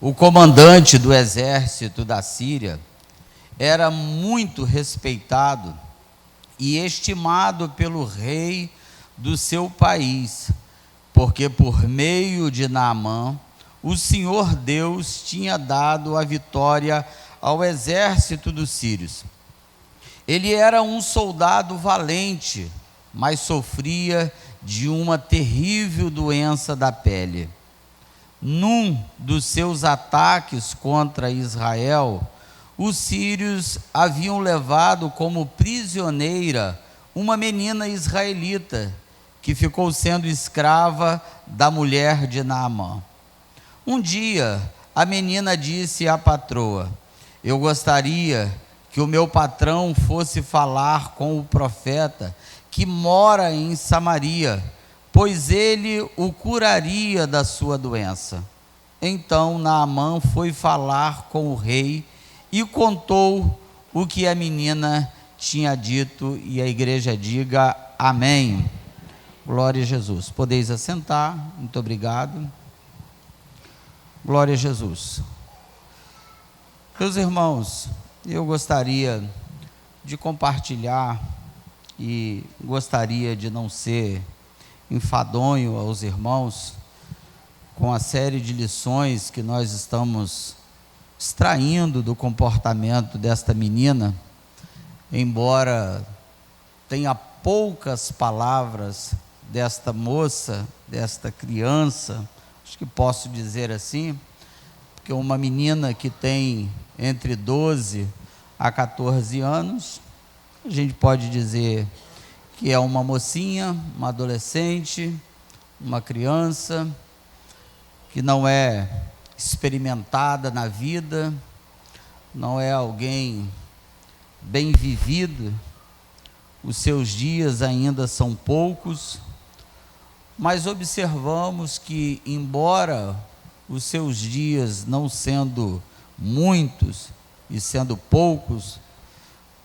O comandante do exército da Síria era muito respeitado e estimado pelo rei do seu país, porque por meio de Naamã, o Senhor Deus tinha dado a vitória ao exército dos sírios. Ele era um soldado valente, mas sofria de uma terrível doença da pele. Num dos seus ataques contra Israel, os sírios haviam levado como prisioneira uma menina israelita que ficou sendo escrava da mulher de Naamã. Um dia, a menina disse à patroa: eu gostaria que o meu patrão fosse falar com o profeta que mora em Samaria, pois ele o curaria da sua doença. Então Naamã foi falar com o rei e contou o que a menina tinha dito, e a igreja diga amém. Glória a Jesus. Podeis assentar, muito obrigado. Glória a Jesus. Meus irmãos, eu gostaria de compartilhar e gostaria de não ser enfadonho aos irmãos com a série de lições que nós estamos extraindo do comportamento desta menina, embora tenha poucas palavras desta moça, desta criança, acho que posso dizer assim, porque uma menina que tem entre 12 a 14 anos, a gente pode dizer que é uma mocinha, uma adolescente, uma criança, que não é experimentada na vida, não é alguém bem vivido, os seus dias ainda são poucos, mas observamos que, embora os seus dias não sendo muitos e sendo poucos,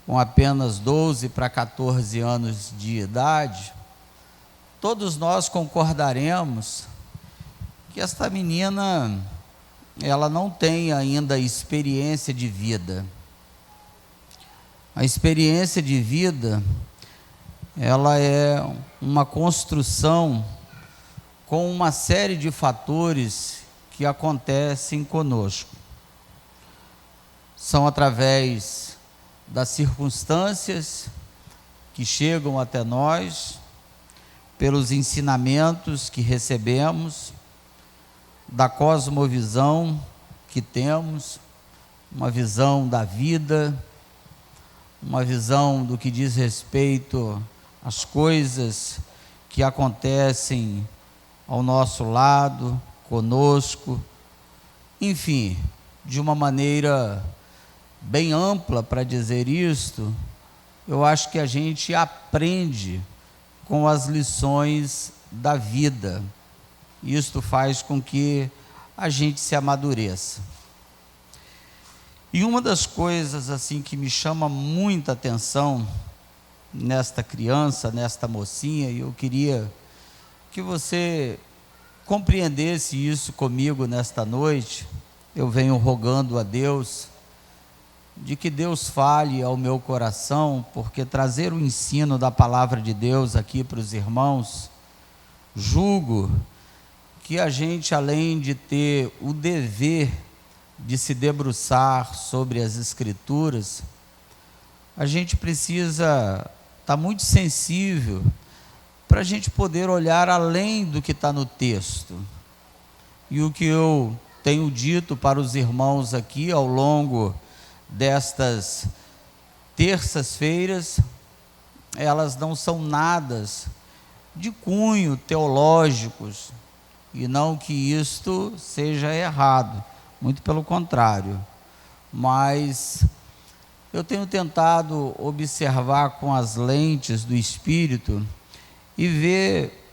com apenas 12 para 14 anos de idade, todos nós concordaremos que esta menina, ela não tem ainda experiência de vida. A experiência de vida, ela é uma construção com uma série de fatores que acontecem conosco. São através das circunstâncias que chegam até nós, pelos ensinamentos que recebemos, da cosmovisão que temos, uma visão da vida, uma visão do que diz respeito às coisas que acontecem ao nosso lado, conosco, enfim, de uma maneira bem ampla para dizer isto, eu acho que a gente aprende com as lições da vida. Isto faz com que a gente se amadureça. E uma das coisas assim que me chama muita atenção nesta criança, nesta mocinha, e eu queria que você compreendesse isso comigo nesta noite. Eu venho rogando a Deus, de que Deus fale ao meu coração, porque trazer o ensino da palavra de Deus aqui para os irmãos, julgo que a gente, além de ter o dever de se debruçar sobre as Escrituras, a gente precisa estar muito sensível para a gente poder olhar além do que está no texto. E o que eu tenho dito para os irmãos aqui ao longo destas terças-feiras, elas não são nada de cunho teológicos, e não que isto seja errado, muito pelo contrário, mas eu tenho tentado observar com as lentes do Espírito e ver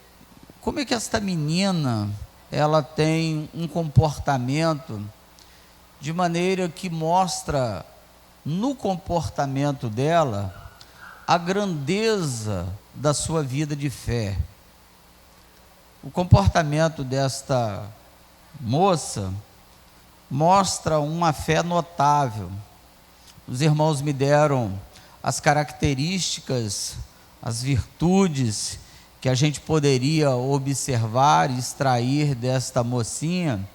como é que esta menina, ela tem um comportamento de maneira que mostra no comportamento dela a grandeza da sua vida de fé. O comportamento desta moça mostra uma fé notável. Os irmãos me deram as características, as virtudes que a gente poderia observar e extrair desta mocinha.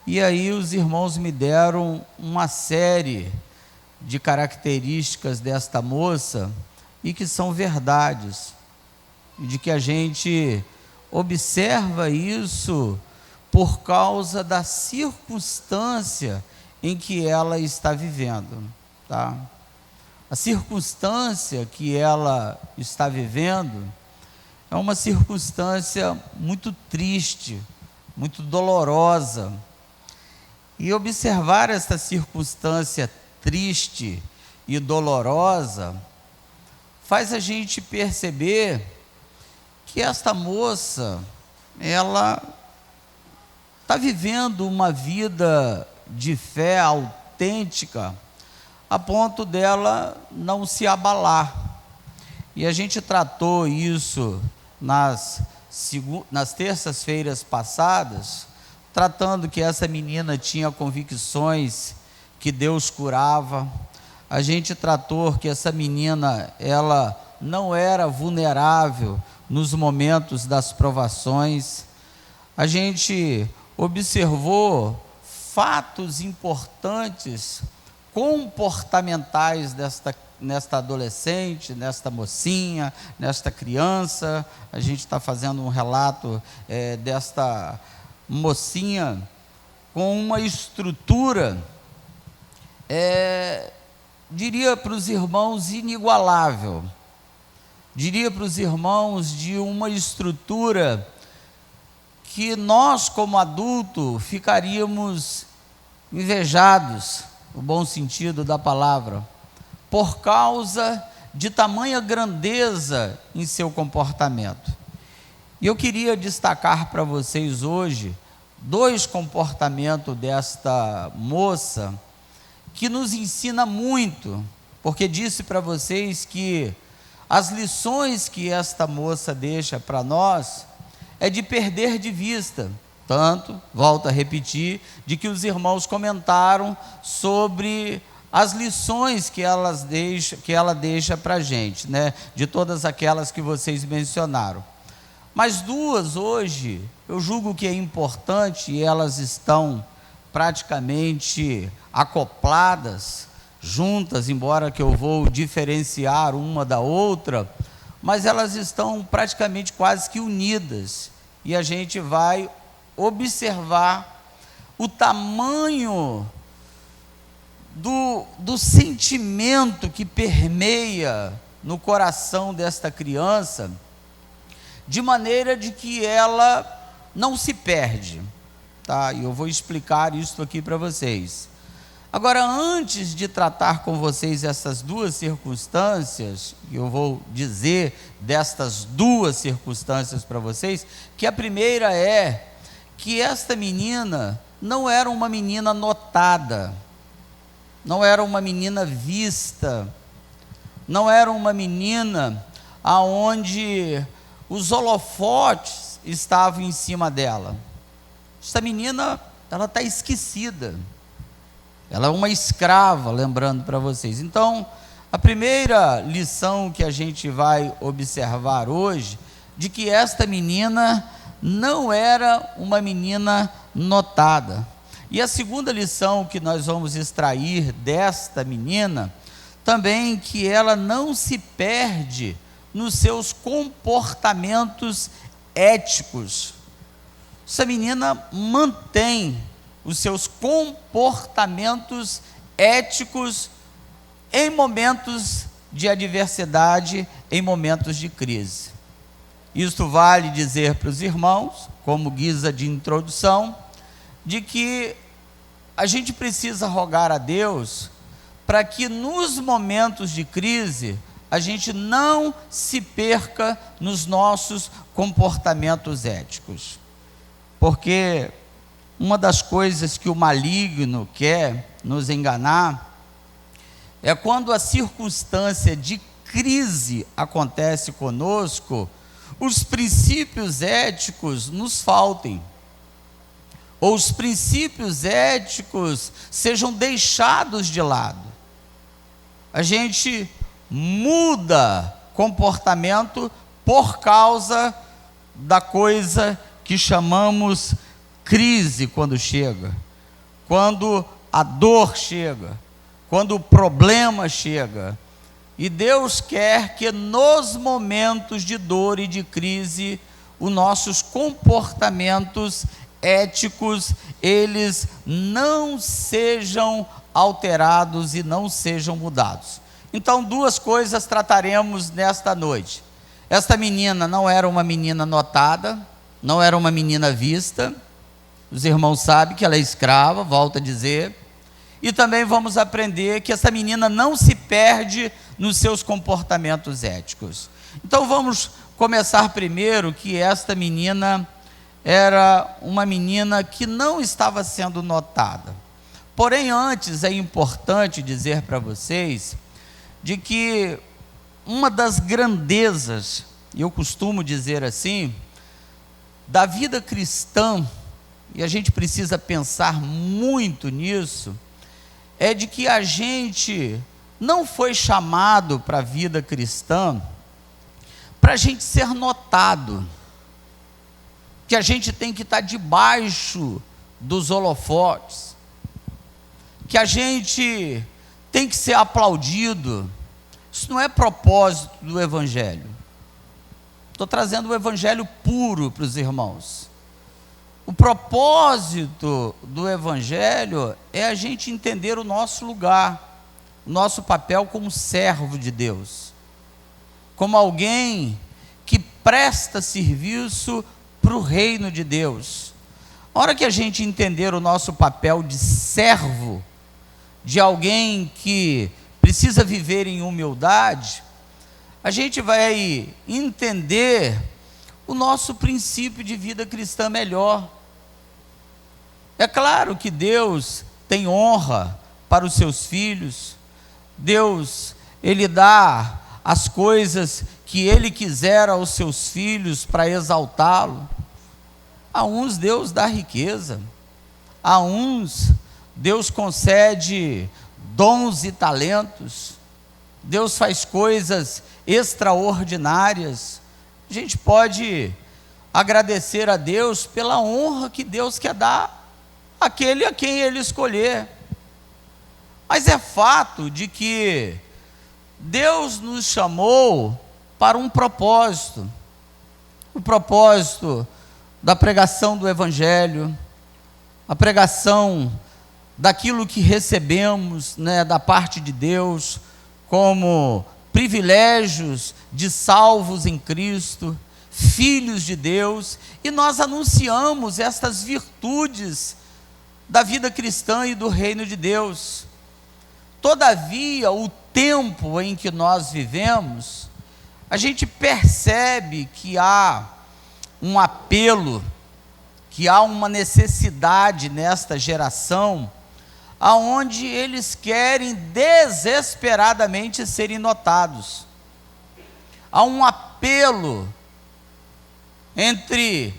E aí os irmãos me deram uma série de características desta moça e que são verdades, e de que a gente observa isso por causa da circunstância em que ela está vivendo, tá? A circunstância que ela está vivendo é uma circunstância muito triste, muito dolorosa. E observar essa circunstância triste e dolorosa faz a gente perceber que esta moça, ela está vivendo uma vida de fé autêntica, a ponto dela não se abalar. E a gente tratou isso nas terças-feiras passadas, tratando que essa menina tinha convicções que Deus curava. A gente tratou que essa menina, ela não era vulnerável nos momentos das provações. A gente observou fatos importantes, comportamentais nesta adolescente, nesta mocinha, nesta criança. A gente está fazendo um relato desta mocinha com uma estrutura, diria para os irmãos, inigualável. Diria para os irmãos, de uma estrutura que nós, como adultos, ficaríamos invejados, no bom sentido da palavra, por causa de tamanha grandeza em seu comportamento. E eu queria destacar para vocês hoje 2 comportamentos desta moça que nos ensina muito, porque disse para vocês que as lições que esta moça deixa para nós é de perder de vista. Tanto, volto a repetir, de que os irmãos comentaram sobre as lições que ela deixa para a gente, né? De todas aquelas que vocês mencionaram. Mas 2 hoje, eu julgo que é importante, e elas estão praticamente acopladas, juntas, embora que eu vou diferenciar uma da outra, mas elas estão praticamente quase que unidas, e a gente vai observar o tamanho do sentimento que permeia no coração desta criança, de maneira de que ela não se perde, tá? E eu vou explicar isso aqui para vocês. Agora, antes de tratar com vocês essas 2 circunstâncias, eu vou dizer destas 2 circunstâncias para vocês, que a primeira é que esta menina não era uma menina notada, não era uma menina vista, não era uma menina aonde os holofotes estavam em cima dela. Esta menina, ela está esquecida. Ela é uma escrava, lembrando para vocês. Então, a primeira lição que a gente vai observar hoje, de que esta menina não era uma menina notada. E a segunda lição que nós vamos extrair desta menina, também que ela não se perde nos seus comportamentos éticos. Essa menina mantém os seus comportamentos éticos em momentos de adversidade, em momentos de crise. Isto vale dizer para os irmãos, como guisa de introdução, de que a gente precisa rogar a Deus para que nos momentos de crise a gente não se perca nos nossos comportamentos éticos. Porque uma das coisas que o maligno quer nos enganar é quando a circunstância de crise acontece conosco, os princípios éticos nos faltem. ou os princípios éticos sejam deixados de lado. A gente muda comportamento por causa da coisa que chamamos crise quando chega, quando a dor chega, quando o problema chega. E Deus quer que nos momentos de dor e de crise, os nossos comportamentos éticos, eles não sejam alterados e não sejam mudados. Então, duas coisas trataremos nesta noite. Esta menina não era uma menina notada, não era uma menina vista. Os irmãos sabem que ela é escrava, volto a dizer. E também vamos aprender que essa menina não se perde nos seus comportamentos éticos. Então vamos começar primeiro que esta menina era uma menina que não estava sendo notada. Porém, antes é importante dizer para vocês de que uma das grandezas, e eu costumo dizer assim, da vida cristã, e a gente precisa pensar muito nisso, é de que a gente não foi chamado para a vida cristã para a gente ser notado, que a gente tem que estar debaixo dos holofotes, que a gente tem que ser aplaudido. Isso não é propósito do Evangelho. Estou trazendo o Evangelho puro para os irmãos. O propósito do Evangelho é a gente entender o nosso lugar, o nosso papel como servo de Deus, como alguém que presta serviço para o reino de Deus. A hora que a gente entender o nosso papel de servo, de alguém que precisa viver em humildade, a gente vai entender o nosso princípio de vida cristã melhor. É claro que Deus tem honra para os seus filhos. Deus, Ele dá as coisas que Ele quiser aos seus filhos para exaltá-lo. A uns Deus dá riqueza, a uns Deus concede dons e talentos, Deus faz coisas extraordinárias. A gente pode agradecer a Deus pela honra que Deus quer dar àquele a quem Ele escolher. Mas é fato de que Deus nos chamou para um propósito, o propósito da pregação do Evangelho, a pregação daquilo que recebemos, da parte de Deus, como privilégios de salvos em Cristo, filhos de Deus, e nós anunciamos estas virtudes da vida cristã e do reino de Deus. Todavia, o tempo em que nós vivemos, a gente percebe que há um apelo, que há uma necessidade nesta geração, aonde eles querem desesperadamente serem notados. Há um apelo entre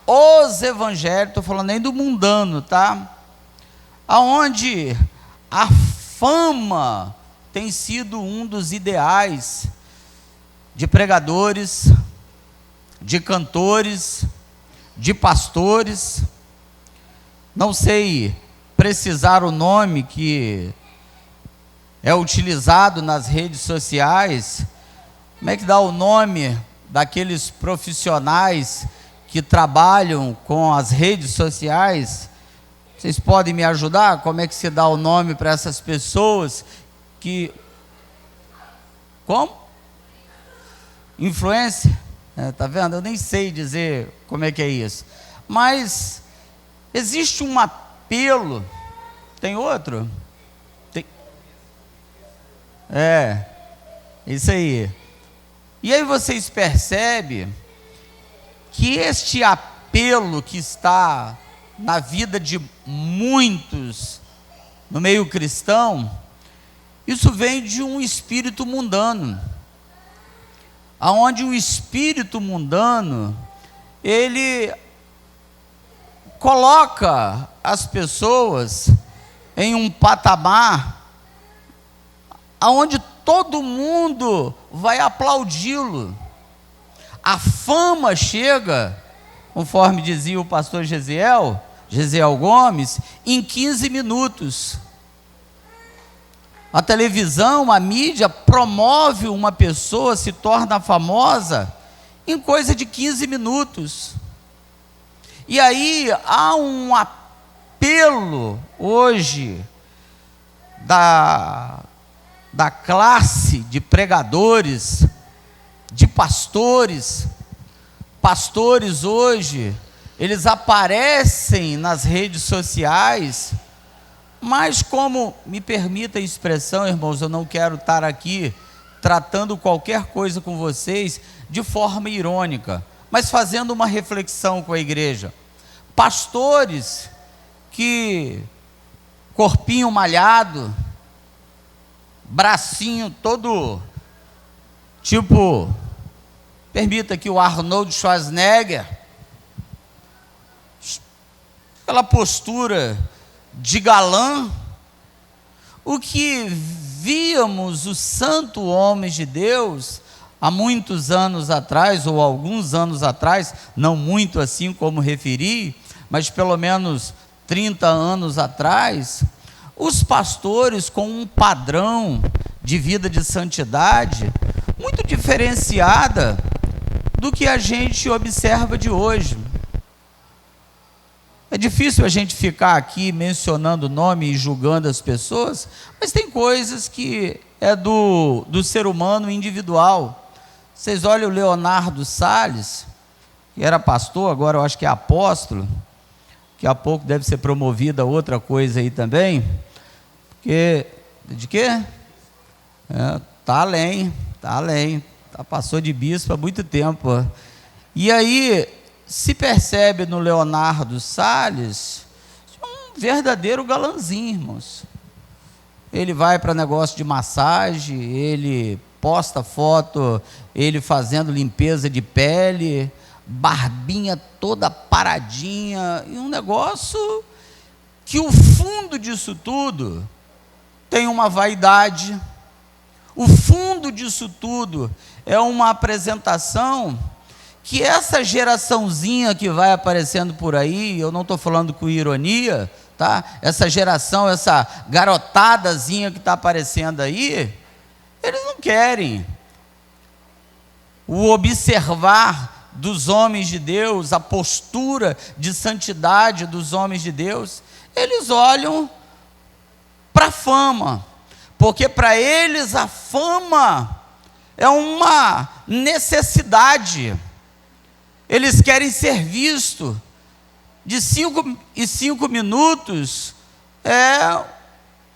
os evangélicos, estou falando nem do mundano, tá? Aonde a fama tem sido um dos ideais de pregadores, de cantores, de pastores. Não sei precisar o nome que é utilizado nas redes sociais. Como é que dá o nome daqueles profissionais que trabalham com as redes sociais? Vocês podem me ajudar? Como é que se dá o nome para essas pessoas que... Como? Influência? Tá vendo? Eu nem sei dizer como é que é isso. Mas existe um apelo. Tem outro? Tem. Isso aí. E aí vocês percebem que este apelo que está na vida de muitos no meio cristão, isso vem de um espírito mundano, aonde o espírito mundano, ele coloca as pessoas em um patamar onde todo mundo vai aplaudi-lo. A fama chega, conforme dizia o pastor Gesiel Gomes, em 15 minutos. A televisão, a mídia promove uma pessoa, se torna famosa em coisa de 15 minutos. E aí há um apelo hoje da classe de pregadores, de pastores. Pastores hoje, eles aparecem nas redes sociais, mas como, me permita a expressão, irmãos, eu não quero estar aqui tratando qualquer coisa com vocês de forma irônica, mas fazendo uma reflexão com a igreja. Pastores que, corpinho malhado, bracinho todo, tipo, permita que o Arnold Schwarzenegger, aquela postura de galã, o que víamos os santos homens de Deus há muitos anos atrás, ou alguns anos atrás, não muito assim como referi, mas pelo menos 30 anos atrás, os pastores com um padrão de vida de santidade muito diferenciada do que a gente observa de hoje. É difícil a gente ficar aqui mencionando o nome e julgando as pessoas, mas tem coisas que é do ser humano individual. Vocês olham o Leonardo Salles, que era pastor, agora eu acho que é apóstolo, daqui a pouco deve ser promovida outra coisa aí também, porque, de quê? Tá além, passou de bispo há muito tempo. E aí se percebe no Leonardo Salles um verdadeiro galãzinho, irmãos. Ele vai para negócio de massagem, ele posta foto, ele fazendo limpeza de pele, barbinha toda paradinha, e um negócio que o fundo disso tudo tem uma vaidade. O fundo disso tudo é uma apresentação que essa geraçãozinha que vai aparecendo por aí, eu não estou falando com ironia, tá? Essa geração, essa garotadazinha que está aparecendo aí, eles não querem o observar dos homens de Deus, a postura de santidade dos homens de Deus. Eles olham para a fama, porque para eles a fama é uma necessidade. Eles querem ser vistos. De 5 em 5 minutos é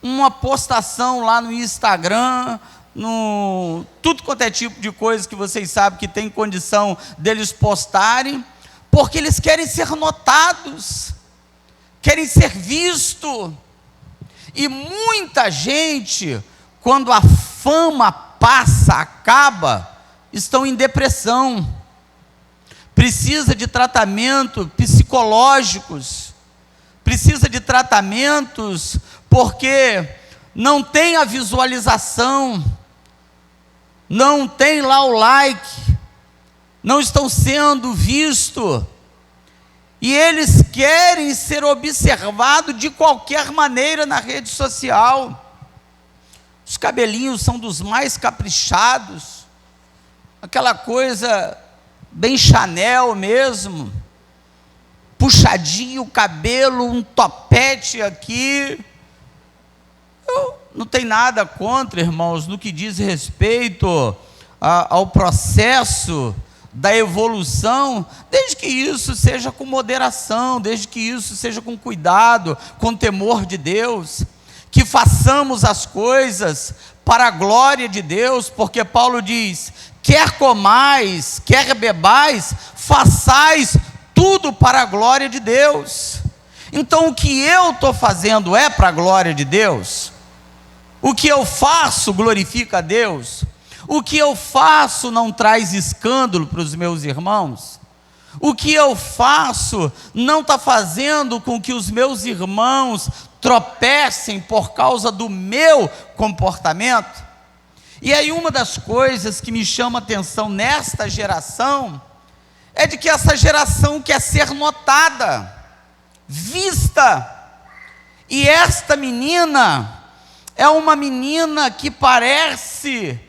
uma postação lá no Instagram, no tudo quanto é tipo de coisa que vocês sabem que tem condição deles postarem, porque eles querem ser notados, querem ser vistos. E muita gente, quando a fama passa, acaba, estão em depressão, precisa de tratamento psicológicos, precisa de tratamentos porque não tem a visualização, não tem lá o like, não estão sendo vistos, e eles querem ser observados de qualquer maneira na rede social. Os cabelinhos são dos mais caprichados, aquela coisa bem Chanel mesmo, puxadinho o cabelo, um topete aqui. Eu não tenho nada contra, irmãos, no que diz respeito ao processo da evolução, desde que isso seja com moderação, desde que isso seja com cuidado, com temor de Deus, que façamos as coisas para a glória de Deus, porque Paulo diz: quer comais, quer bebais, façais tudo para a glória de Deus. Então o que eu estou fazendo é para a glória de Deus? O que eu faço glorifica a Deus? O que eu faço não traz escândalo para os meus irmãos? O que eu faço não está fazendo com que os meus irmãos tropecem por causa do meu comportamento? E aí uma das coisas que me chama a atenção nesta geração é de que essa geração quer ser notada, vista. E esta menina é uma menina que parece,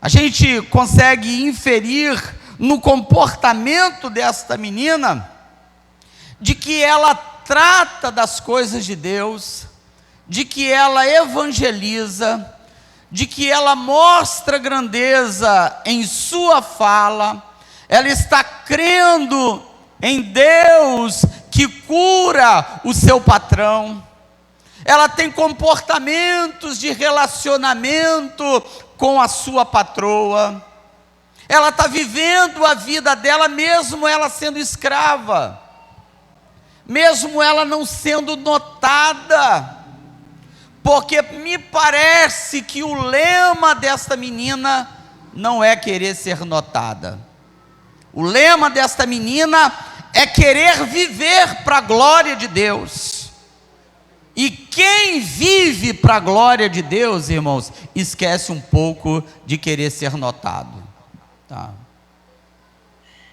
a gente consegue inferir no comportamento desta menina, de que ela trata das coisas de Deus, de que ela evangeliza, de que ela mostra grandeza em sua fala, ela está crendo em Deus que cura o seu patrão, ela tem comportamentos de relacionamento com a sua patroa, ela está vivendo a vida dela, mesmo ela sendo escrava, mesmo ela não sendo notada, porque me parece que o lema desta menina não é querer ser notada, o lema desta menina é querer viver para a glória de Deus. E quem vive para a glória de Deus, irmãos, esquece um pouco de querer ser notado, tá?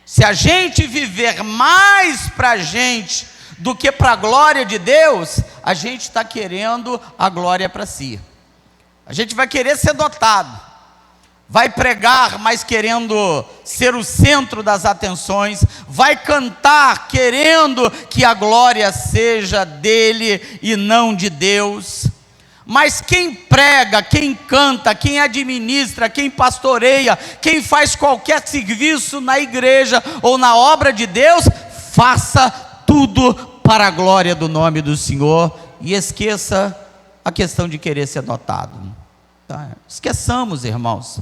Se a gente viver mais para a gente do que para a glória de Deus, a gente está querendo a glória para si. A gente vai querer ser notado, vai pregar, mas querendo ser o centro das atenções, vai cantar querendo que a glória seja dele e não de Deus. Mas quem prega, quem canta, quem administra, quem pastoreia, quem faz qualquer serviço na igreja ou na obra de Deus, faça tudo para a glória do nome do Senhor e esqueça a questão de querer ser notado, tá? Esqueçamos, irmãos,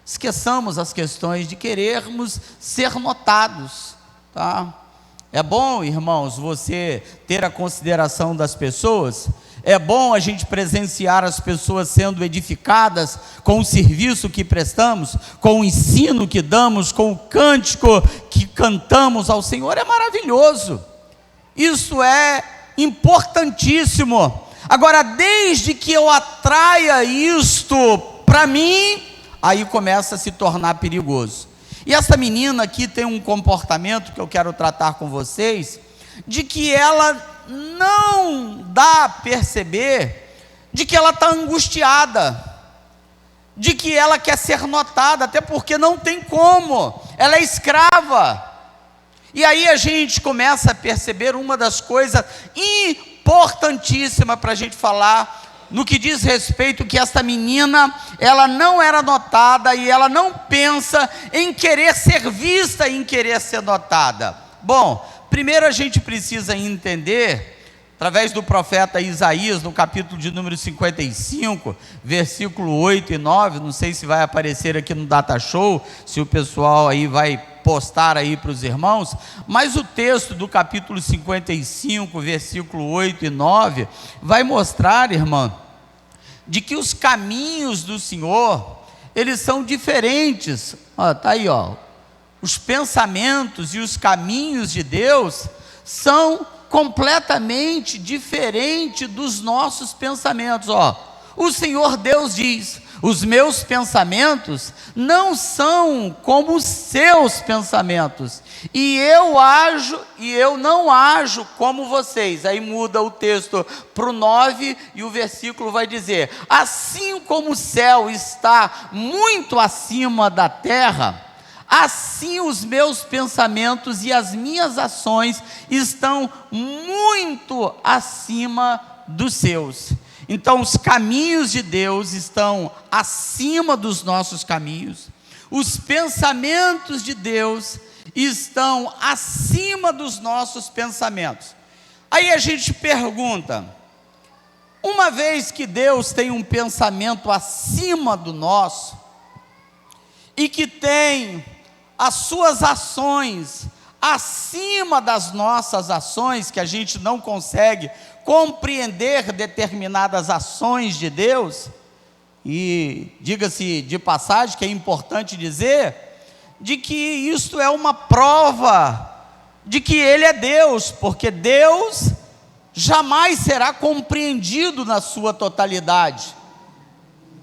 esqueçamos as questões de querermos ser notados, tá? É bom, irmãos, você ter a consideração das pessoas, é bom a gente presenciar as pessoas sendo edificadas com o serviço que prestamos, com o ensino que damos, com o cântico que cantamos ao Senhor, é maravilhoso, isso é importantíssimo. Agora, desde que eu atraia isto para mim, aí começa a se tornar perigoso. E essa menina aqui tem um comportamento que eu quero tratar com vocês, de que ela não dá a perceber de que ela está angustiada, de que ela quer ser notada, até porque não tem como, ela é escrava. E aí a gente começa a perceber uma das coisas importantíssimas para a gente falar, no que diz respeito que esta menina, ela não era notada e ela não pensa em querer ser vista, em querer ser notada. Bom, primeiro a gente precisa entender, através do profeta Isaías, no capítulo de número 55, versículo 8 e 9, não sei se vai aparecer aqui no Data Show, se o pessoal aí vai postar aí para os irmãos, mas o texto do capítulo 55, versículo 8 e 9, vai mostrar, irmão, de que os caminhos do Senhor, eles são diferentes. Está aí, os pensamentos e os caminhos de Deus são completamente diferentes dos nossos pensamentos. O Senhor Deus diz: os meus pensamentos não são como os seus pensamentos, e eu ajo e eu não ajo como vocês. Aí muda o texto para o 9 e o versículo vai dizer: assim como o céu está muito acima da terra, assim os meus pensamentos e as minhas ações estão muito acima dos seus. Então os caminhos de Deus estão acima dos nossos caminhos, os pensamentos de Deus estão acima dos nossos pensamentos. Aí a gente pergunta, uma vez que Deus tem um pensamento acima do nosso, e que tem as suas ações acima das nossas ações, que a gente não consegue compreender determinadas ações de Deus, e diga-se de passagem que é importante dizer, de que isto é uma prova de que Ele é Deus, porque Deus jamais será compreendido na sua totalidade.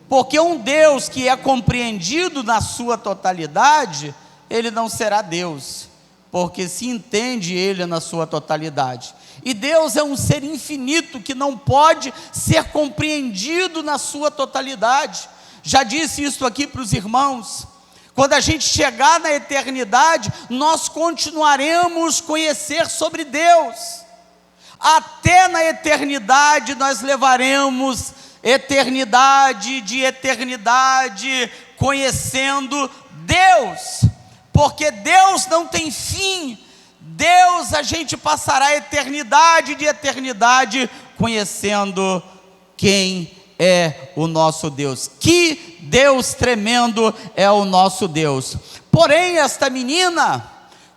Porque um Deus que é compreendido na sua totalidade, Ele não será Deus, porque se entende Ele na sua totalidade. E Deus é um ser infinito que não pode ser compreendido na sua totalidade. Já disse isso aqui para os irmãos. Quando a gente chegar na eternidade, nós continuaremos conhecer sobre Deus. Até na eternidade nós levaremos eternidade de eternidade conhecendo Deus, porque Deus não tem fim. Deus, a gente passará a eternidade de eternidade conhecendo quem é o nosso Deus. Que Deus tremendo é o nosso Deus. Porém, esta menina,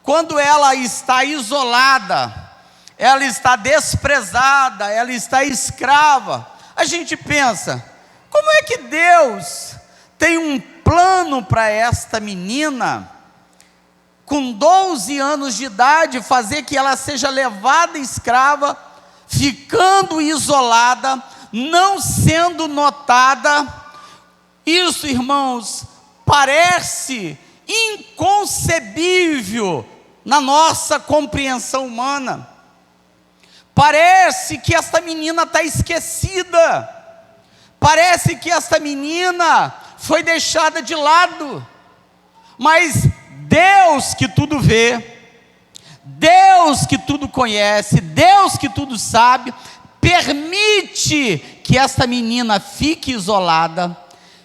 quando ela está isolada, ela está desprezada, ela está escrava, a gente pensa, como é que Deus tem um plano para esta menina, com 12 anos de idade, fazer que ela seja levada escrava, ficando isolada, não sendo notada? Isso, irmãos, parece inconcebível na nossa compreensão humana. Parece que esta menina está esquecida, parece que esta menina foi deixada de lado, mas Deus que tudo vê, Deus que tudo conhece, Deus que tudo sabe, permite que esta menina fique isolada,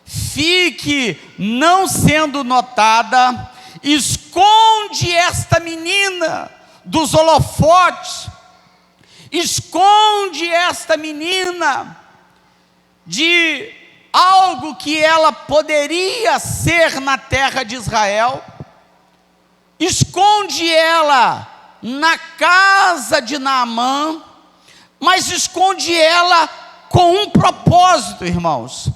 fique não sendo notada, esconde esta menina dos holofotes, esconde esta menina de algo que ela poderia ser na terra de Israel, esconde ela na casa de Naamã, mas esconde ela com um propósito, irmãos,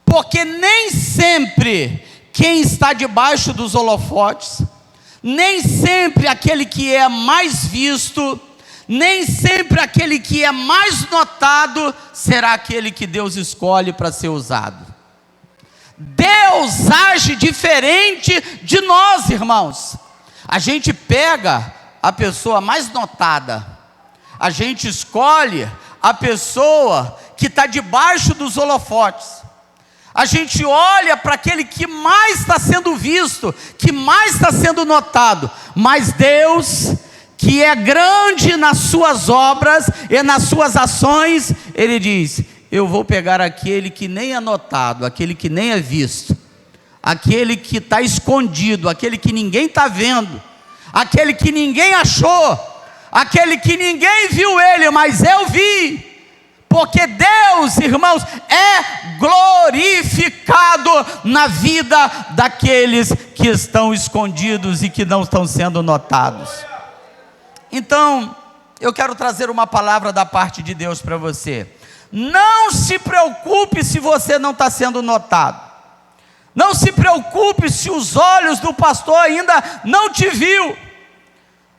porque nem sempre quem está debaixo dos holofotes, nem sempre aquele que é mais visto, nem sempre aquele que é mais notado, será aquele que Deus escolhe para ser usado. Deus age diferente de nós, irmãos. A gente pega a pessoa mais notada, a gente escolhe a pessoa que está debaixo dos holofotes, a gente olha para aquele que mais está sendo visto, que mais está sendo notado, mas Deus, que é grande nas suas obras e nas suas ações, Ele diz, eu vou pegar aquele que nem é notado, aquele que nem é visto, aquele que está escondido, aquele que ninguém está vendo, aquele que ninguém achou, aquele que ninguém viu ele, mas eu vi, porque Deus, irmãos, é glorificado na vida daqueles que estão escondidos e que não estão sendo notados. Então, eu quero trazer uma palavra da parte de Deus para você. Não se preocupe se você não está sendo notado. Não se preocupe se os olhos do pastor ainda não te viu.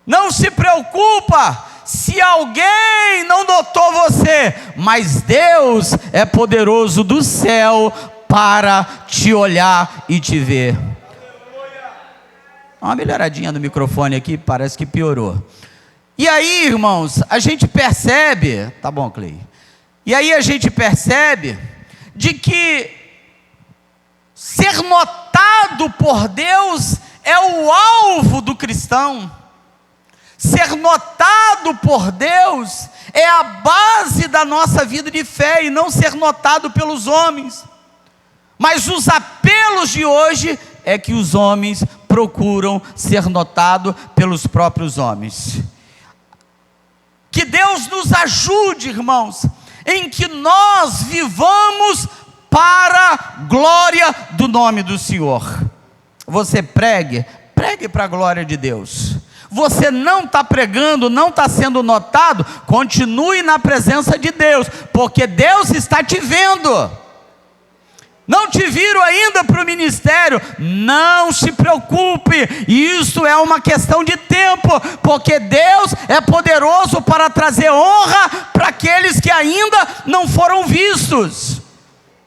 Não se preocupa se alguém não notou você. Mas Deus é poderoso do céu para te olhar e te ver. Uma melhoradinha no microfone aqui, parece que piorou. E aí, irmãos, a gente percebe, tá bom, Clei? E aí a gente percebe de que ser notado por Deus é o alvo do cristão. Ser notado por Deus é a base da nossa vida de fé, e não ser notado pelos homens. Mas os apelos de hoje é que os homens procuram ser notados pelos próprios homens. Que Deus nos ajude, irmãos, em que nós vivamos para a glória do nome do Senhor. Você pregue para a glória de Deus. Você não está pregando, não está sendo notado, continue na presença de Deus, porque Deus está te vendo. não te viram ainda para o ministério, não se preocupe, isso é uma questão de tempo, porque Deus é poderoso para trazer honra para aqueles que ainda não foram vistos.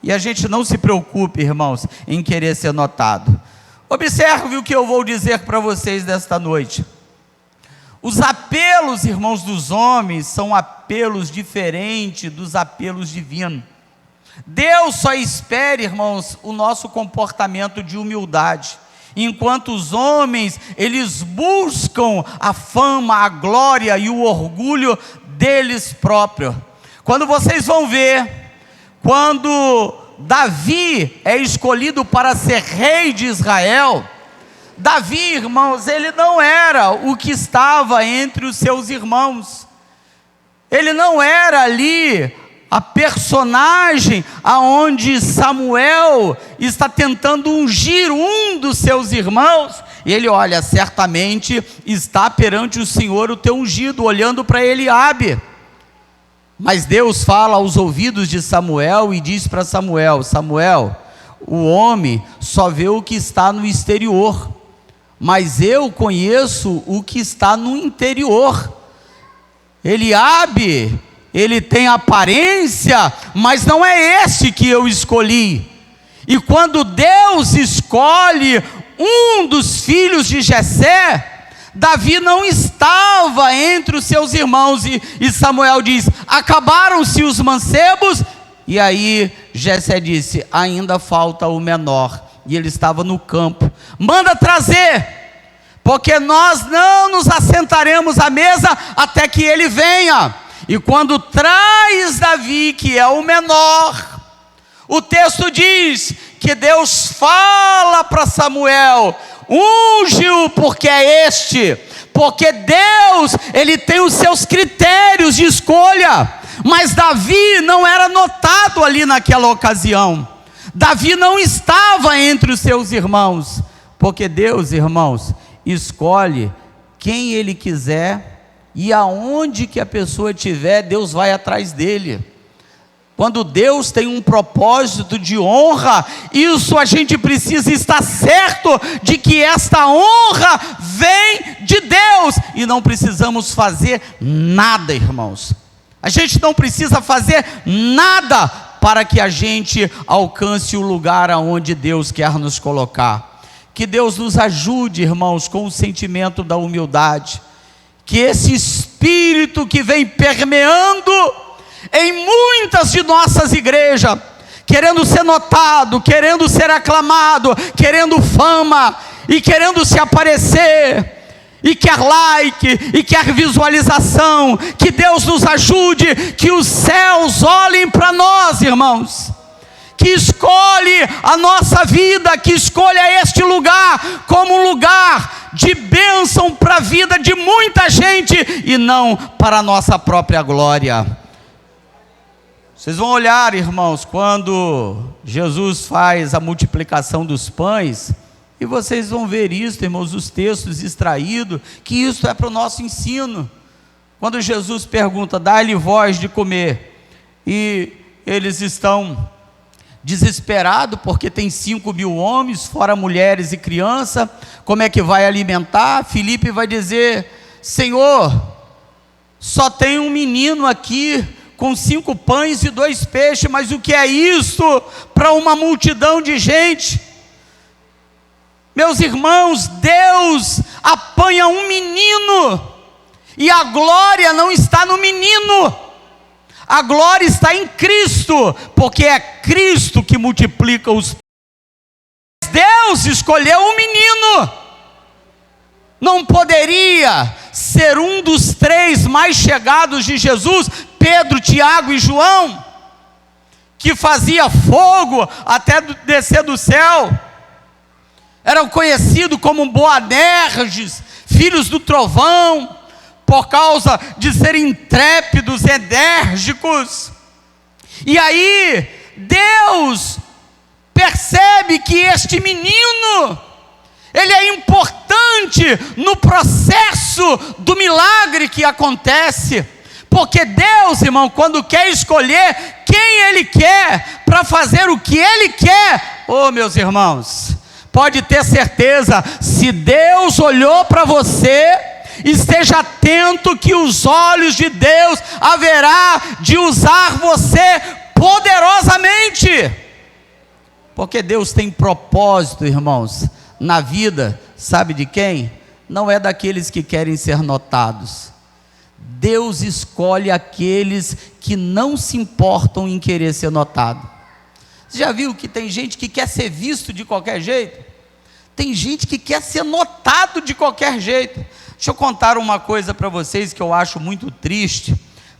E a gente não se preocupe, irmãos, em querer ser notado. Observe o que eu vou dizer para vocês desta noite. Os apelos, irmãos, dos homens são apelos diferentes dos apelos divinos. Deus só espera, irmãos, o nosso comportamento de humildade, enquanto os homens, eles buscam a fama, a glória e o orgulho deles próprios. Quando vocês vão ver, quando Davi é escolhido para ser rei de Israel, Davi, irmãos, ele não era o que estava entre os seus irmãos, ele não era ali a personagem aonde Samuel está tentando ungir um dos seus irmãos, e ele olha, certamente está perante o Senhor o teu ungido, olhando para Eliabe. Mas Deus fala aos ouvidos de Samuel e diz para Samuel: Samuel, o homem só vê o que está no exterior, mas eu conheço o que está no interior. Eliabe, ele tem aparência, mas não é esse que eu escolhi. E quando Deus escolhe um dos filhos de Jessé, Davi não estava entre os seus irmãos, e Samuel diz: acabaram-se os mancebos, e aí Jessé disse: ainda falta o menor, e ele estava no campo. Manda trazer, porque nós não nos assentaremos à mesa até que ele venha. E quando traz Davi, que é o menor, o texto diz que Deus fala para Samuel: unge-o, porque é este. Porque Deus, ele tem os seus critérios de escolha, mas Davi não era notado ali naquela ocasião. Davi não estava entre os seus irmãos, porque Deus, irmãos, escolhe quem ele quiser, e aonde que a pessoa estiver, Deus vai atrás dele. Quando Deus tem um propósito de honra, isso a gente precisa estar certo de que esta honra vem de Deus, e não precisamos fazer nada, irmãos. A gente não precisa fazer nada para que a gente alcance o lugar aonde Deus quer nos colocar. Que Deus nos ajude, irmãos, com o sentimento da humildade, que esse espírito que vem permeando em muitas de nossas igrejas, querendo ser notado, querendo ser aclamado, querendo fama, e querendo se aparecer, e quer like, e quer visualização, que Deus nos ajude, que os céus olhem para nós, irmãos, que escolhe a nossa vida, que escolha este lugar como um lugar de bênção para a vida de muita gente, e não para a nossa própria glória. Vocês vão olhar, irmãos, quando Jesus faz a multiplicação dos pães, e vocês vão ver isso, irmãos, os textos extraídos, que isso é para o nosso ensino. Quando Jesus pergunta: dá-lhe voz de comer, e eles estão desesperados, porque tem 5.000 homens, fora mulheres e crianças, como é que vai alimentar? Filipe vai dizer: Senhor, só tem um menino aqui, com 5 pães e 2 peixes, mas o que é isso para uma multidão de gente? Meus irmãos, Deus apanha um menino, e a glória não está no menino, a glória está em Cristo, porque é Cristo que multiplica os pães. Deus escolheu um menino. Não poderia ser um dos 3 mais chegados de Jesus, Pedro, Tiago e João, que fazia fogo até descer do céu, eram conhecidos como Boanerges, filhos do trovão, por causa de serem intrépidos, enérgicos. E aí Deus percebe que este menino, ele é importante no processo do milagre que acontece, Porque Deus, irmão, quando quer escolher quem Ele quer para fazer o que Ele quer, meus irmãos, pode ter certeza, se Deus olhou para você, esteja atento que os olhos de Deus haverá de usar você poderosamente, porque Deus tem propósito, irmãos, na vida, sabe de quem? Não é daqueles que querem ser notados. Deus escolhe aqueles que não se importam em querer ser notado. Você já viu que tem gente que quer ser visto de qualquer jeito? Tem gente que quer ser notado de qualquer jeito. Deixa eu contar uma coisa para vocês que eu acho muito triste,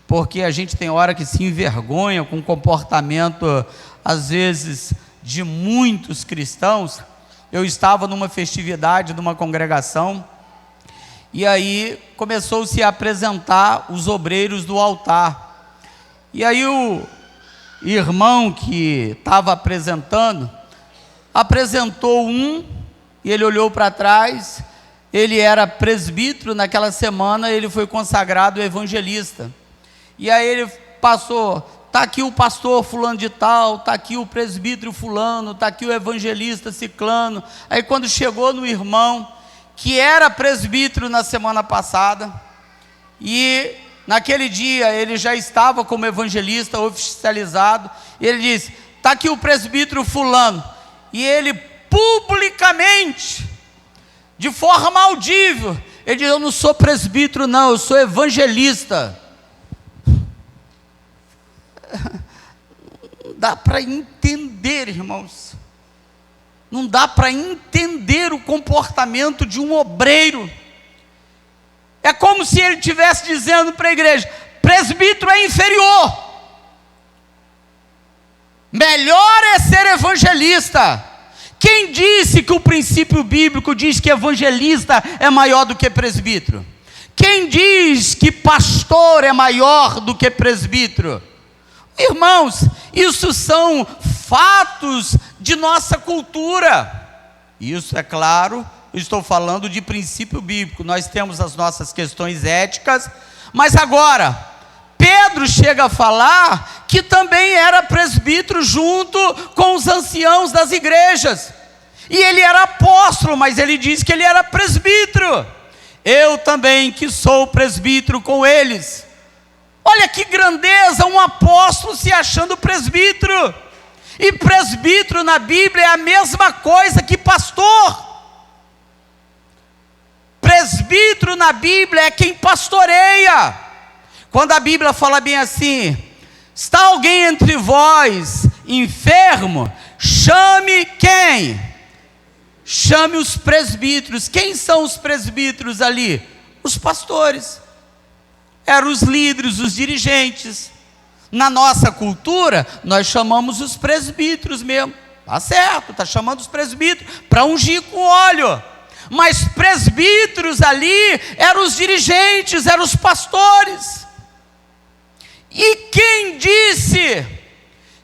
porque a gente tem hora que se envergonha com o comportamento, às vezes, de muitos cristãos. Eu estava numa festividade de uma congregação, e aí começou-se a apresentar os obreiros do altar. E aí o irmão que estava apresentando, apresentou um, e ele olhou para trás, ele era presbítero, naquela semana ele foi consagrado evangelista. E aí ele passou, está aqui o pastor fulano de tal, está aqui o presbítero fulano, está aqui o evangelista ciclano. Aí quando chegou no irmão, que era presbítero na semana passada, e naquele dia ele já estava como evangelista oficializado, ele disse, está aqui o presbítero fulano, e ele publicamente, de forma audível, ele diz, eu não sou presbítero não, eu sou evangelista. Não dá para entender, irmãos, não dá para entender o comportamento de um obreiro. É como se ele estivesse dizendo para a igreja, presbítero é inferior, melhor é ser evangelista. Quem disse que o princípio bíblico diz que evangelista é maior do que presbítero? Quem diz que pastor é maior do que presbítero? Irmãos, isso são fatos de nossa cultura. Isso, é claro, eu estou falando de princípio bíblico. Nós temos as nossas questões éticas, mas agora, Pedro chega a falar que também era presbítero junto com os anciãos das igrejas. E ele era apóstolo, mas ele diz que ele era presbítero. Eu também, que sou presbítero com eles. Olha que grandeza, um apóstolo se achando presbítero. E presbítero na Bíblia é a mesma coisa que pastor. Presbítero na Bíblia é quem pastoreia. Quando a Bíblia fala bem assim, está alguém entre vós enfermo, chame quem? Chame os presbíteros. Quem são os presbíteros ali? Os pastores. Eram os líderes, os dirigentes. Na nossa cultura, nós chamamos os presbíteros mesmo. Tá certo, está chamando os presbíteros para ungir com óleo. Mas presbíteros ali eram os dirigentes, eram os pastores. E quem disse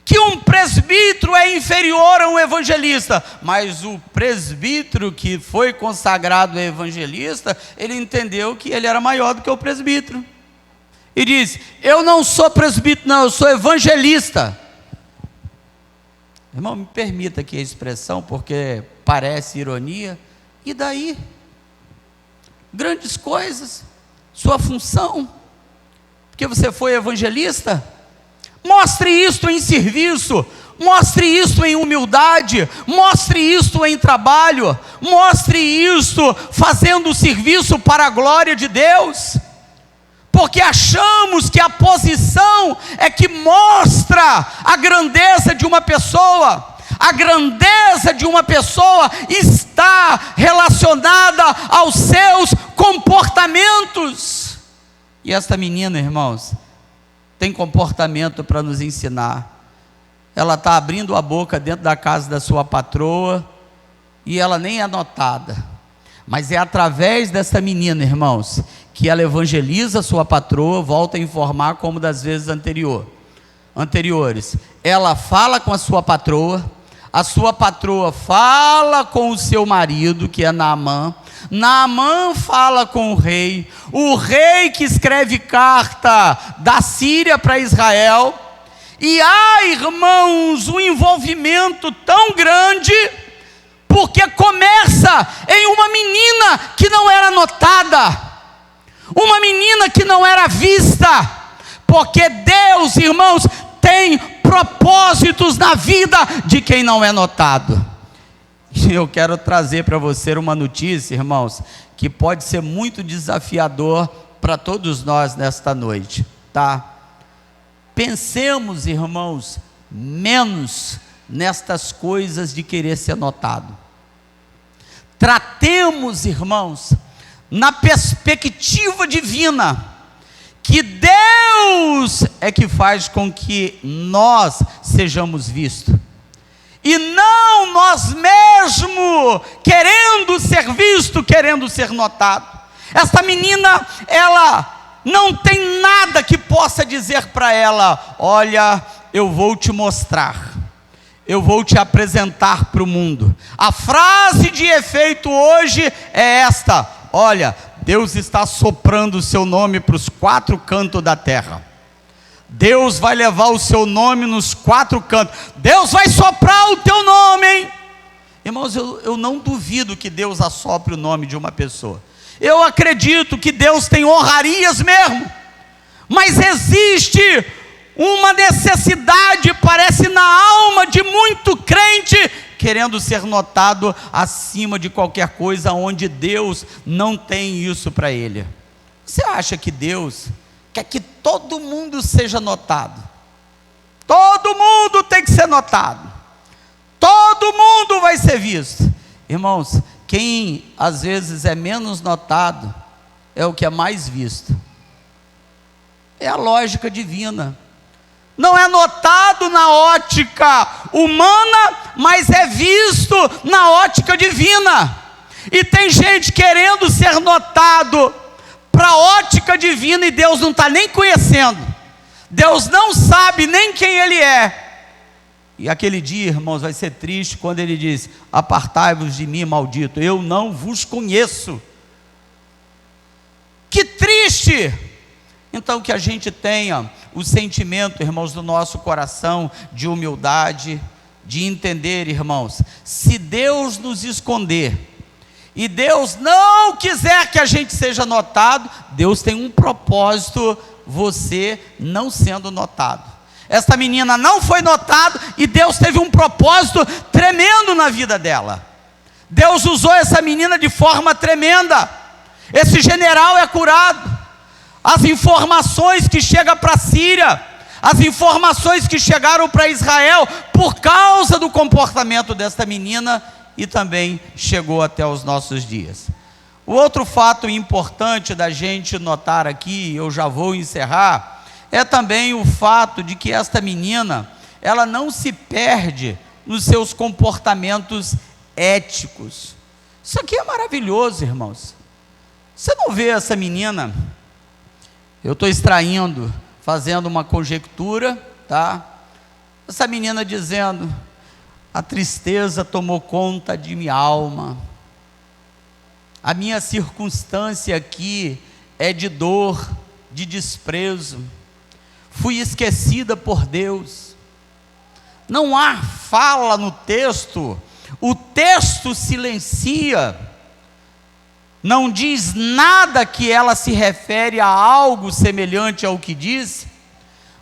que um presbítero é inferior a um evangelista? Mas o presbítero que foi consagrado evangelista, ele entendeu que ele era maior do que o presbítero. E disse, eu não sou presbítero não, eu sou evangelista. Irmão, me permita aqui a expressão, porque parece ironia. E daí? Grandes coisas, sua função, porque você foi evangelista. Mostre isto em serviço, mostre isto em humildade, mostre isto em trabalho, mostre isto fazendo o serviço para a glória de Deus. Porque achamos que a posição é que mostra a grandeza de uma pessoa. A grandeza de uma pessoa está relacionada aos seus comportamentos. E esta menina, irmãos, tem comportamento para nos ensinar. Ela está abrindo a boca dentro da casa da sua patroa, e ela nem é notada. Mas é através dessa menina, irmãos, que ela evangeliza a sua patroa, volta a informar como das vezes anteriores. Ela fala com a sua patroa fala com o seu marido, que é Naamã Naamã fala com o rei que escreve carta da Síria para Israel, e há, irmãos, um envolvimento tão grande, porque começa em uma menina que não era notada, uma menina que não era vista, porque Deus, irmãos, tem propósitos na vida de quem não é notado. E eu quero trazer para você uma notícia, irmãos, que pode ser muito desafiador para todos nós nesta noite, tá? Pensemos, irmãos, menos nestas coisas de querer ser notado. Tratemos, irmãos, na perspectiva divina, que Deus é que faz com que nós sejamos vistos, e não nós mesmos querendo ser visto, querendo ser notado. Esta menina, ela não tem nada que possa dizer para ela: olha, eu vou te mostrar, eu vou te apresentar para o mundo. A frase de efeito hoje é esta: olha, Deus está soprando o seu nome para os 4 cantos da terra. Deus vai levar o seu nome nos 4 cantos. Deus vai soprar o teu nome, hein? Irmãos, eu não duvido que Deus assopre o nome de uma pessoa. Eu acredito que Deus tem honrarias mesmo. Mas existe uma necessidade, parece na alma de muito crente, querendo ser notado acima de qualquer coisa, onde Deus não tem isso para ele. Você acha que Deus quer que todo mundo seja notado? Todo mundo tem que ser notado, todo mundo vai ser visto. Irmãos, quem às vezes é menos notado é o que é mais visto. É a lógica divina. Não é notado na ótica humana, mas é visto na ótica divina. E tem gente querendo ser notado para a ótica divina, e Deus não está nem conhecendo. Deus não sabe nem quem Ele é. E aquele dia, irmãos, vai ser triste quando Ele diz: apartai-vos de mim, maldito, eu não vos conheço. Que triste! Então que a gente tenha o sentimento, irmãos, do nosso coração de humildade, de entender, irmãos, se Deus nos esconder e Deus não quiser que a gente seja notado, Deus tem um propósito, você não sendo notado. Esta menina não foi notada e Deus teve um propósito tremendo na vida dela. Deus usou essa menina de forma tremenda. Esse general é curado. As informações que chegam para a Síria, as informações que chegaram para Israel, por causa do comportamento desta menina, e também chegou até os nossos dias. O outro fato importante da gente notar aqui, eu já vou encerrar, é também o fato de que esta menina, ela não se perde nos seus comportamentos éticos. Isso aqui é maravilhoso, irmãos. Você não vê essa menina, eu estou extraindo, fazendo uma conjectura, tá? Essa menina dizendo: a tristeza tomou conta de minha alma, a minha circunstância aqui é de dor, de desprezo, fui esquecida por Deus. Não há fala no texto, o texto silencia, não diz nada que ela se refere a algo semelhante ao que disse,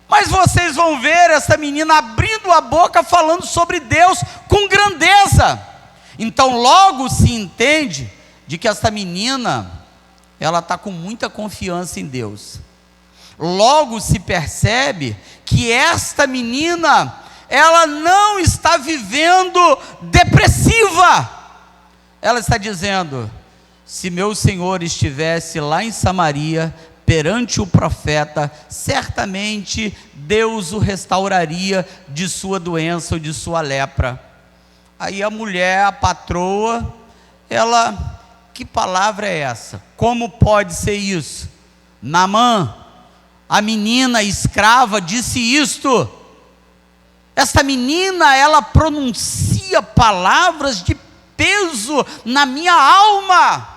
mas vocês vão ver essa menina abrindo a boca falando sobre Deus com grandeza. Então logo se entende de que essa menina, ela está com muita confiança em Deus. Logo se percebe que esta menina, ela não está vivendo depressiva. Ela está dizendo: se meu Senhor estivesse lá em Samaria, perante o profeta, certamente Deus o restauraria de sua doença ou de sua lepra. Aí a mulher, a patroa, ela: que palavra é essa? Como pode ser isso? Naamã, a menina escrava, disse isto. Esta menina, ela pronuncia palavras de peso na minha alma.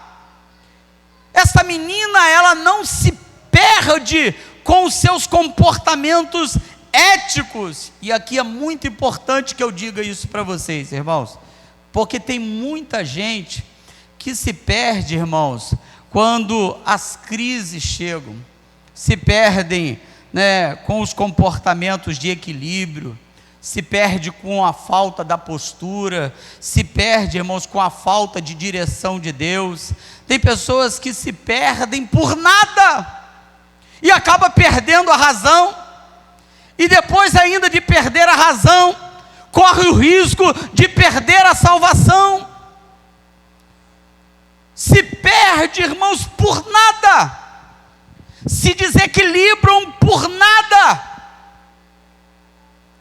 essa menina, ela não se perde com os seus comportamentos éticos. E aqui é muito importante que eu diga isso para vocês, irmãos, porque tem muita gente que se perde, irmãos, quando as crises chegam, se perdem, né, com os comportamentos de equilíbrio, se perde com a falta da postura, se perde, irmãos, com a falta de direção de Deus. Tem pessoas que se perdem por nada e acaba perdendo a razão, e depois ainda de perder a razão, corre o risco de perder a salvação. Se perde, irmãos, por nada, se desequilibram por nada,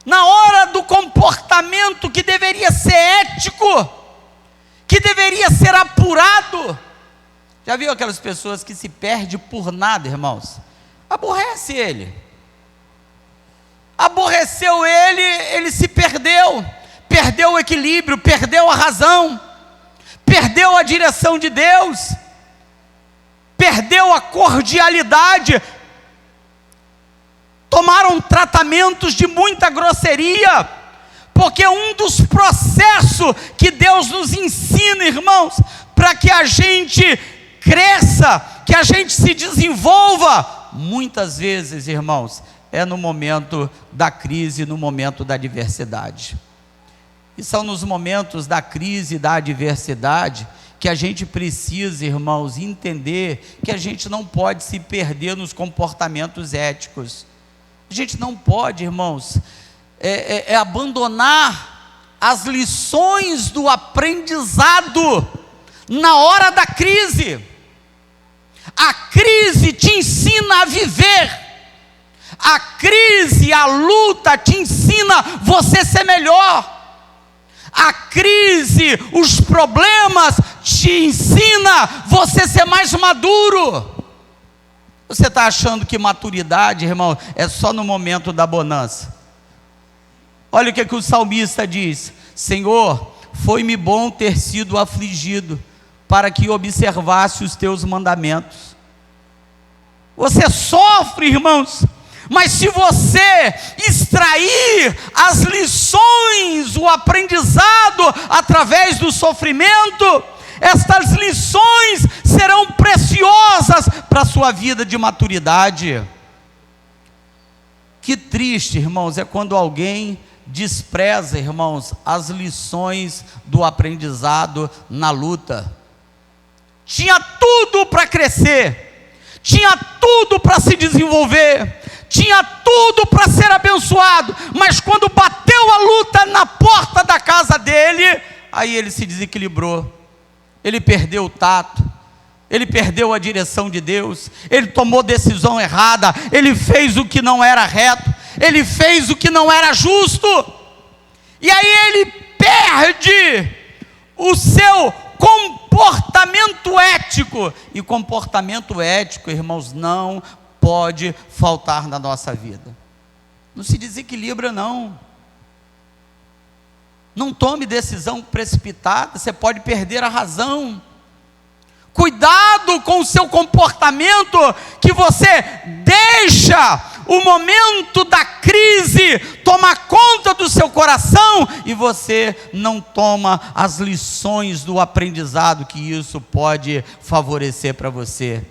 na hora do comportamento que deveria ser ético, que deveria ser apurado. Já viu aquelas pessoas que se perdem por nada, irmãos? Aborrece ele, aborreceu ele, ele se perdeu, perdeu o equilíbrio, perdeu a razão, perdeu a direção de Deus, perdeu a cordialidade, tomaram tratamentos de muita grosseria, porque um dos processos que Deus nos ensina, irmãos, para que a gente cresça, que a gente se desenvolva, muitas vezes, irmãos, é no momento da crise, no momento da adversidade. E são nos momentos da crise e da adversidade que a gente precisa, irmãos, entender que a gente não pode se perder nos comportamentos éticos. A gente não pode, irmãos, abandonar as lições do aprendizado na hora da crise. A crise te ensina a viver. A crise, a luta te ensina você ser melhor. A crise, os problemas te ensina você ser mais maduro. Você está achando que maturidade, irmão, é só no momento da bonança? Olha o que o salmista diz: Senhor, foi-me bom ter sido afligido, para que observasse os teus mandamentos. Você sofre, irmãos, mas se você extrair as lições, o aprendizado através do sofrimento, estas lições serão preciosas para a sua vida de maturidade. Que triste, irmãos, é quando alguém despreza, irmãos, as lições do aprendizado na luta. Tinha tudo para crescer, tinha tudo para se desenvolver, tinha tudo para ser abençoado, mas quando bateu a luta na porta da casa dele, aí ele se desequilibrou, ele perdeu o tato, ele perdeu a direção de Deus, ele tomou decisão errada, ele fez o que não era reto, ele fez o que não era justo, e aí ele perde o seu comportamento ético. E comportamento ético, irmãos, não pode faltar na nossa vida. Não se desequilibra, não. Não tome decisão precipitada, você pode perder a razão. Cuidado com o seu comportamento, que você deixa o momento da crise tomar conta do seu coração e você não toma as lições do aprendizado que isso pode favorecer para você.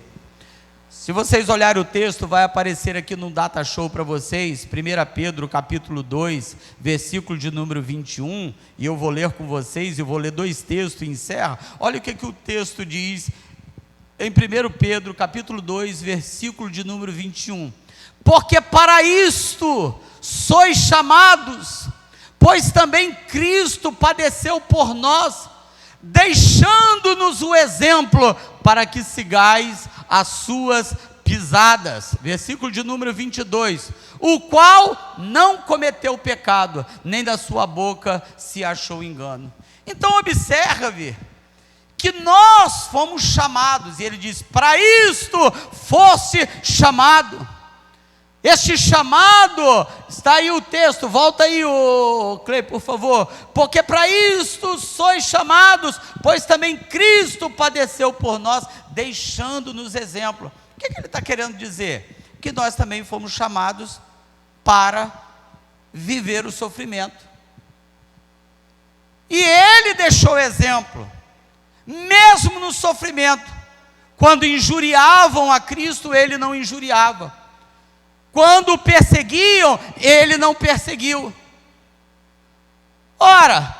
Se vocês olharem o texto, vai aparecer aqui no Data Show para vocês, 1 Pedro capítulo 2, versículo de número 21, e eu vou ler com vocês, e vou ler dois textos e encerro. Olha o que o texto diz em 1 Pedro capítulo 2, versículo de número 21. Porque para isto sois chamados, pois também Cristo padeceu por nós, deixando-nos o exemplo para que sigais as suas pisadas. Versículo de número 22. O qual não cometeu pecado, nem da sua boca se achou engano. Então observe que nós fomos chamados, e ele diz: para isto fosse chamado. Este chamado, está aí o texto, volta aí o Clei, por favor. Porque para isto sois chamados, pois também Cristo padeceu por nós, deixando-nos exemplo. O que ele está querendo dizer? Que nós também fomos chamados para viver o sofrimento. E ele deixou exemplo, mesmo no sofrimento. Quando injuriavam a Cristo, ele não injuriava. Quando o perseguiam, ele não perseguiu. Ora,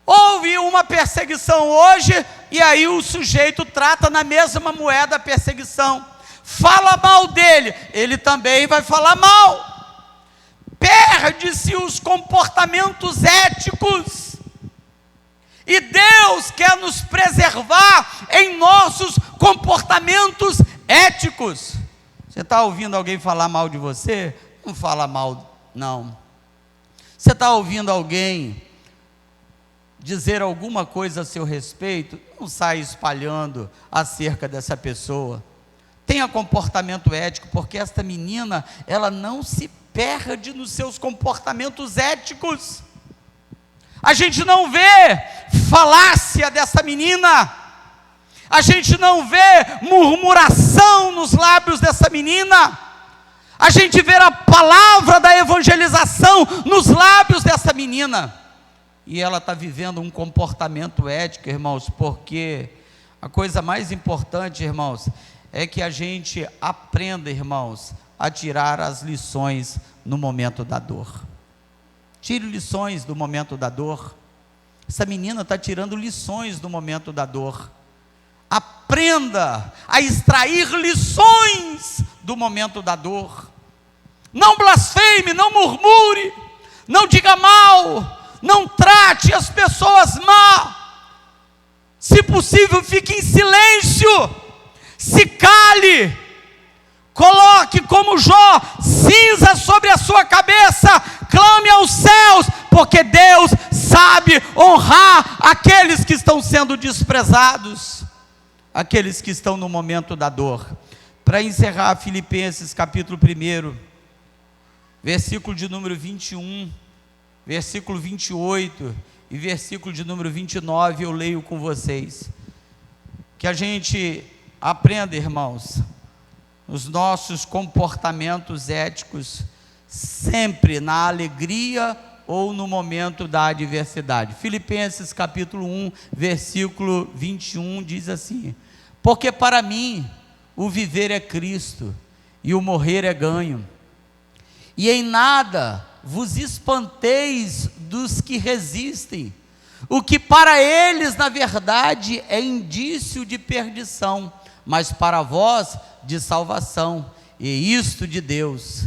houve uma perseguição hoje, e aí o sujeito trata na mesma moeda a perseguição. Fala mal dele, ele também vai falar mal. Perde-se os comportamentos éticos. E Deus quer nos preservar em nossos comportamentos éticos. Você está ouvindo alguém falar mal de você? Não fala mal, não. Você está ouvindo alguém dizer alguma coisa a seu respeito? Não sai espalhando acerca dessa pessoa. Tenha comportamento ético, porque esta menina, ela não se perde nos seus comportamentos éticos. A gente não vê falácia dessa menina, a gente não vê murmuração nos lábios dessa menina, a gente vê a palavra da evangelização nos lábios dessa menina, e ela está vivendo um comportamento ético, irmãos, porque a coisa mais importante, irmãos, é que a gente aprenda, irmãos, a tirar as lições no momento da dor. Tire lições do momento da dor. Essa menina está tirando lições do momento da dor. Aprenda a extrair lições do momento da dor. Não blasfeme, não murmure, não diga mal, não trate as pessoas mal. Se possível, fique em silêncio, se cale, coloque como Jó cinza sobre a sua cabeça, clame aos céus, porque Deus sabe honrar aqueles que estão sendo desprezados, aqueles que estão no momento da dor. Para encerrar, Filipenses capítulo 1, versículo de número 21, versículo 28 e versículo de número 29, eu leio com vocês. Que a gente aprenda, irmãos, os nossos comportamentos éticos, sempre na alegria ou no momento da adversidade. Filipenses capítulo 1, versículo 21 diz assim: porque para mim o viver é Cristo e o morrer é ganho, e em nada vos espanteis dos que resistem, o que para eles na verdade é indício de perdição, mas para vós de salvação, e isto de Deus.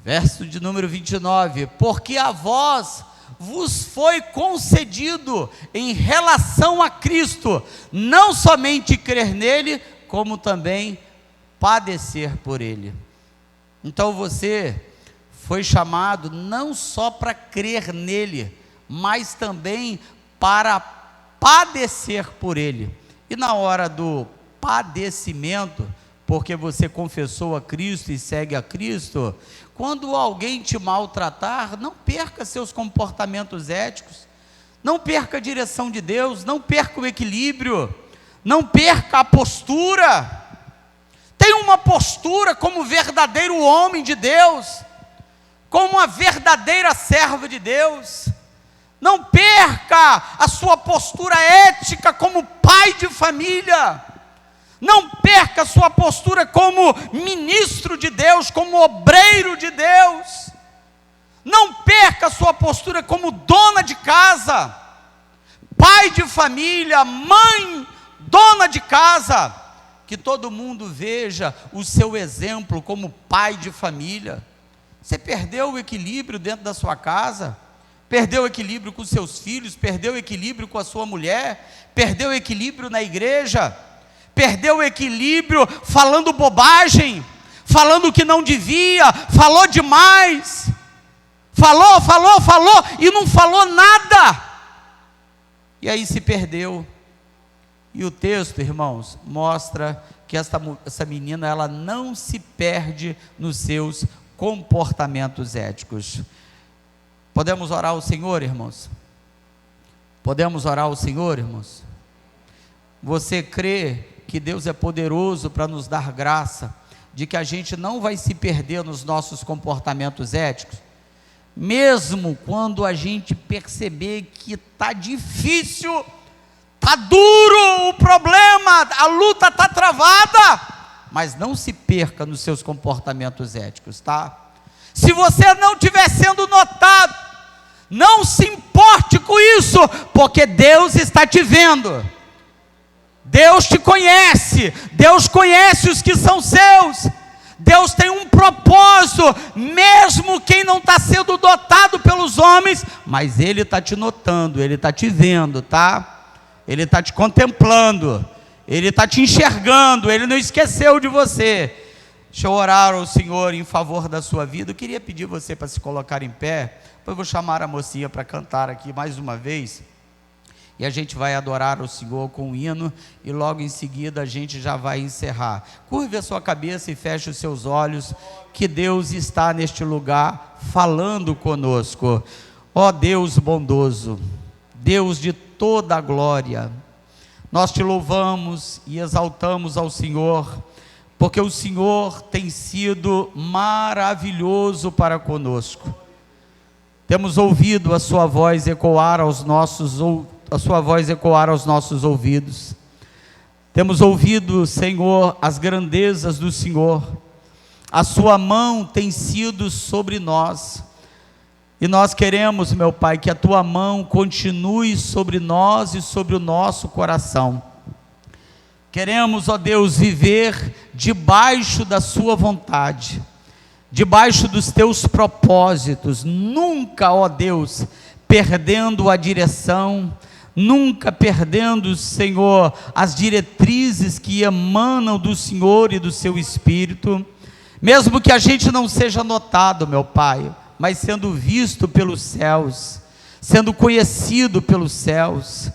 Verso de número 29, porque a vós vos foi concedido em relação a Cristo, não somente crer nele, como também padecer por ele. Então você foi chamado não só para crer nele, mas também para padecer por ele. E na hora do padecimento, porque você confessou a Cristo e segue a Cristo, quando alguém te maltratar, não perca seus comportamentos éticos, não perca a direção de Deus, não perca o equilíbrio, não perca a postura. Tenha uma postura como verdadeiro homem de Deus, como uma verdadeira serva de Deus. Não perca a sua postura ética como pai de família. Não perca a sua postura como ministro de Deus, como obreiro de Deus. Não perca a sua postura como dona de casa, pai de família, mãe, dona de casa. Que todo mundo veja o seu exemplo como pai de família. Você perdeu o equilíbrio dentro da sua casa, perdeu o equilíbrio com seus filhos, perdeu o equilíbrio com a sua mulher, perdeu o equilíbrio na igreja, perdeu o equilíbrio falando bobagem, falando o que não devia, falou demais, falou e não falou nada, e aí se perdeu. E o texto, irmãos, mostra que essa menina, ela não se perde nos seus comportamentos éticos. Podemos orar ao Senhor, irmãos? Podemos orar ao Senhor, irmãos? Você crê que Deus é poderoso para nos dar graça, de que a gente não vai se perder nos nossos comportamentos éticos, mesmo quando a gente perceber que está difícil, está duro o problema, a luta está travada, mas não se perca nos seus comportamentos éticos, tá? Se você não estiver sendo notado, não se importe com isso, porque Deus está te vendo, Deus te conhece, Deus conhece os que são seus, Deus tem um propósito, mesmo quem não está sendo notado pelos homens, mas Ele está te notando, Ele está te vendo, tá? Ele está te contemplando, Ele está te enxergando, Ele não esqueceu de você. Deixa eu orar ao Senhor em favor da sua vida. Eu queria pedir você para se colocar em pé, depois eu vou chamar a mocinha para cantar aqui mais uma vez, e a gente vai adorar o Senhor com um hino, e logo em seguida a gente já vai encerrar. Curve a sua cabeça e feche os seus olhos, que Deus está neste lugar falando conosco. Ó Deus bondoso, Deus de toda a glória, nós te louvamos e exaltamos ao Senhor, porque o Senhor tem sido maravilhoso para conosco. Temos ouvido a sua voz ecoar aos nossos ouvidos. Temos ouvido, Senhor, as grandezas do Senhor. A sua mão tem sido sobre nós. E nós queremos, meu Pai, que a tua mão continue sobre nós e sobre o nosso coração. Queremos, ó Deus, viver debaixo da sua vontade, debaixo dos teus propósitos, nunca, ó Deus, perdendo a direção, nunca perdendo, Senhor, as diretrizes que emanam do Senhor e do seu Espírito, mesmo que a gente não seja notado, meu Pai, mas sendo visto pelos céus, sendo conhecido pelos céus.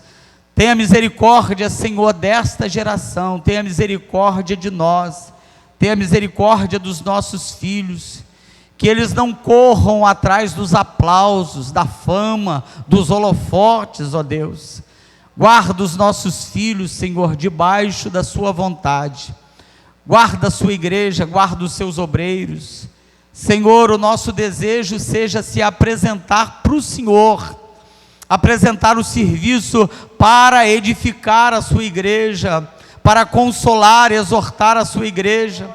Tenha misericórdia, Senhor, desta geração, tenha misericórdia de nós, tenha misericórdia dos nossos filhos, que eles não corram atrás dos aplausos, da fama, dos holofotes, ó Deus. Guarda os nossos filhos, Senhor, debaixo da sua vontade. Guarda a sua igreja, guarda os seus obreiros. Senhor, o nosso desejo seja se apresentar para o Senhor, apresentar o serviço para edificar a sua igreja, para consolar, exortar a sua igreja,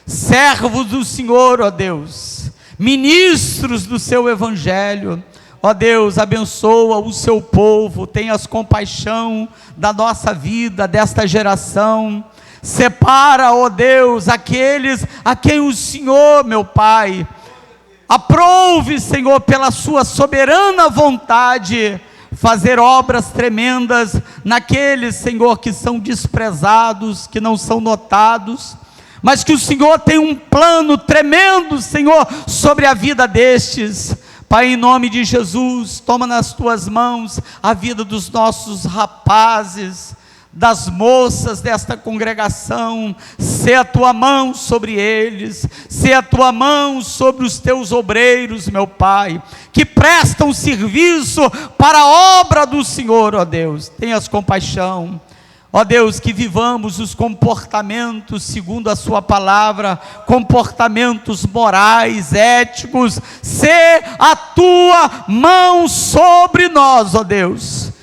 servos do Senhor, ó Deus, ministros do seu evangelho, ó Deus, abençoa o seu povo, tenhas compaixão da nossa vida, desta geração, separa, ó Deus, aqueles a quem o Senhor, meu Pai, aprove, Senhor, pela sua soberana vontade, fazer obras tremendas naqueles, Senhor, que são desprezados, que não são notados, mas que o Senhor tem um plano tremendo, Senhor, sobre a vida destes. Pai, em nome de Jesus, toma nas tuas mãos a vida dos nossos rapazes, das moças desta congregação, sê a tua mão sobre eles, sê a tua mão sobre os teus obreiros, meu Pai, que prestam serviço para a obra do Senhor, ó Deus, tenhas compaixão, ó Deus, que vivamos os comportamentos segundo a sua palavra, comportamentos morais, éticos, sê a tua mão sobre nós, ó Deus.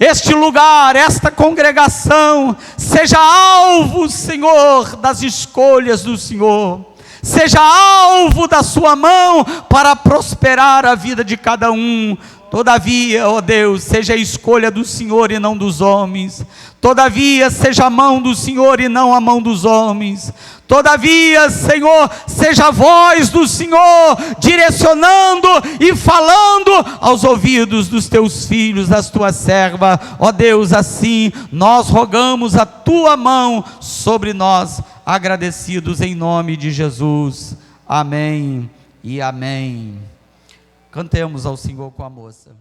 Este lugar, esta congregação, seja alvo, Senhor, das escolhas do Senhor, seja alvo da sua mão para prosperar a vida de cada um. Todavia, ó Deus, seja a escolha do Senhor e não dos homens. Todavia, seja a mão do Senhor e não a mão dos homens. Todavia, Senhor, seja a voz do Senhor direcionando e falando aos ouvidos dos teus filhos, das tuas servas. Ó Deus, assim nós rogamos a tua mão sobre nós, agradecidos em nome de Jesus. Amém e amém. Cantemos ao Senhor com a moça.